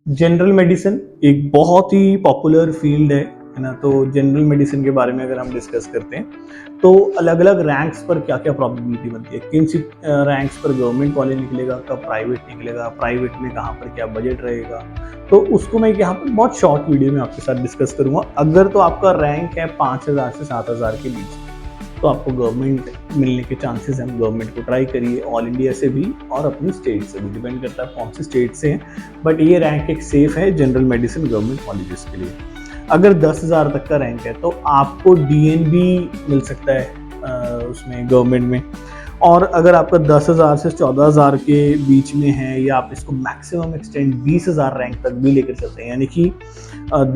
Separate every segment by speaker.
Speaker 1: General medicine एक बहुत ही popular field है ना। तो जनरल मेडिसिन के बारे में अगर हम डिस्कस करते हैं तो अलग अलग रैंक्स पर क्या क्या प्रॉबिलिटी बनती है, किन सी रैंक्स पर गवर्नमेंट कॉलेज निकलेगा, कब प्राइवेट निकलेगा, प्राइवेट में कहाँ पर क्या बजट रहेगा, तो उसको मैं यहाँ पर बहुत शॉर्ट वीडियो में आपके साथ डिस्कस करूंगा। अगर तो आपका रैंक है 5,000 से 7,000 के बीच, तो आपको गवर्नमेंट मिलने के चांसेस हैं। गवर्नमेंट को ट्राई करिए, ऑल इंडिया से भी और अपनी स्टेट से भी, डिपेंड करता है कौन सी स्टेट से है। बट ये रैंक एक सेफ है जनरल मेडिसिन गवर्नमेंट कॉलेजेस के लिए। अगर 10,000 तक का रैंक है तो आपको डीएनबी मिल सकता है उसमें गवर्नमेंट में। और अगर आपका 10,000 से 14,000 के बीच में है, या आप इसको मैक्सिमम एक्सटेंड 20,000 रैंक तक भी लेकर चलते हैं, यानी कि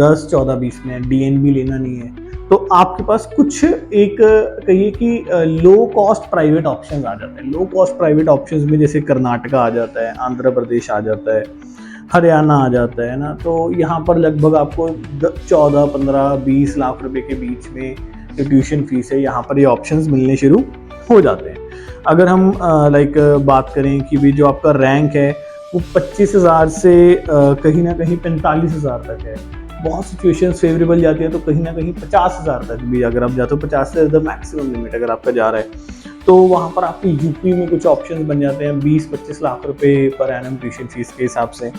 Speaker 1: 10, 14, 20 में डीएनबी लेना नहीं है, तो आपके पास कुछ एक कहिए कि लो कॉस्ट प्राइवेट ऑप्शंस आ जाते हैं। लो कॉस्ट प्राइवेट ऑप्शंस में जैसे कर्नाटका आ जाता है, आंध्र प्रदेश आ जाता है, हरियाणा आ जाता है ना। तो यहाँ पर लगभग आपको 14, 15, 20 लाख रुपए के बीच में जो ट्यूशन फीस है, यहाँ पर ये ऑप्शंस मिलने शुरू हो जाते हैं। अगर हम बात करें कि भी जो आपका रैंक है वो 25,000 से कहीं ना कहीं 45,000 तक है। बहुत सिचुएशंस फेवरेबल जाती है तो कहीं ना कहीं 50,000 तक भी अगर आप जाते हो, 50 से द मैक्सिमम लिमिट अगर आपका जा रहा है, तो वहाँ पर आपकी यूपी में कुछ ऑप्शंस बन जाते हैं 20-25 लाख रुपए पर एनम ट्यूशन फीस के हिसाब से।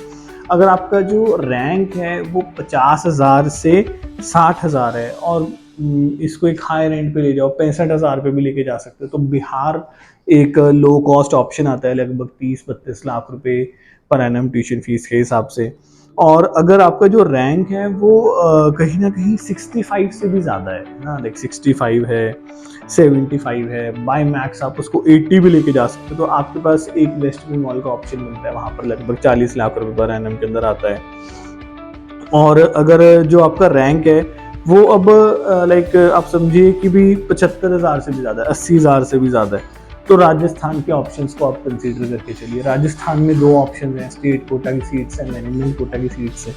Speaker 1: अगर आपका जो रैंक है वो 50,000 से 60,000 है और इसको एक हाई रेंट पे ले जाओ, 65,000 पे भी लेके जा सकते हो, तो बिहार एक लो कॉस्ट ऑप्शन आता है लगभग 30-32 लाख रुपए पर एनम ट्यूशन फीस के हिसाब से। और अगर आपका जो रैंक है वो कहीं ना कहीं 65 से भी ज़्यादा है ना, लाइक 65 है, 75 है, बाय मैक्स आप उसको 80 भी लेके जा सकते हो, तो आपके पास एक वेस्ट बंगाल का ऑप्शन मिलता है, वहाँ पर लगभग 40 लाख रुपए पर एनम के अंदर आता है। और अगर जो आपका रैंक है वो अब आप समझिए कि भी 75,000 से भी ज़्यादा है, 80,000 से भी ज़्यादा है, तो राजस्थान के ऑप्शंस को आप कंसीडर करके चलिए। राजस्थान में 2 ऑप्शन हैं, स्टेट कोटा की सीट्स है, मैनेजमेंट कोटा की सीट्स है।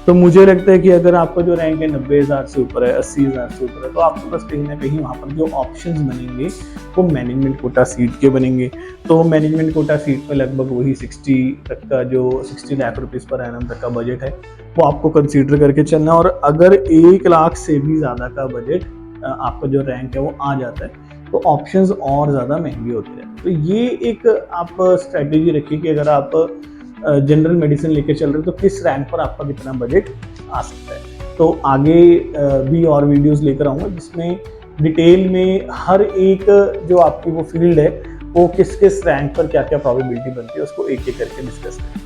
Speaker 1: तो मुझे लगता है कि अगर आपका जो रैंक है 90,000 से ऊपर है, 80,000 से ऊपर है, तो आपके पास कहीं ना कहीं वहाँ पर जो ऑप्शंस बनेंगे वो मैनेजमेंट कोटा सीट के बनेंगे। तो मैनेजमेंट कोटा सीट में लगभग वही 60 लाख रुपीज़ पर एनम तक का बजट है, वो आपको कंसीडर करके चलना। और अगर 1 लाख से भी ज़्यादा का बजट आपका जो रैंक है वो आ जाता है, तो ऑप्शंस और ज़्यादा महंगे होते हैं। तो ये एक आप स्ट्रैटेजी रखिए कि अगर आप जनरल मेडिसिन लेके चल रहे हो तो किस रैंक पर आपका कितना बजट आ सकता है। तो आगे भी और वीडियोस लेकर आऊँगा जिसमें डिटेल में हर एक जो आपकी वो फील्ड है वो किस किस रैंक पर क्या क्या प्रोबेबिलिटी बनती है उसको एक एक करके डिस्कस करें।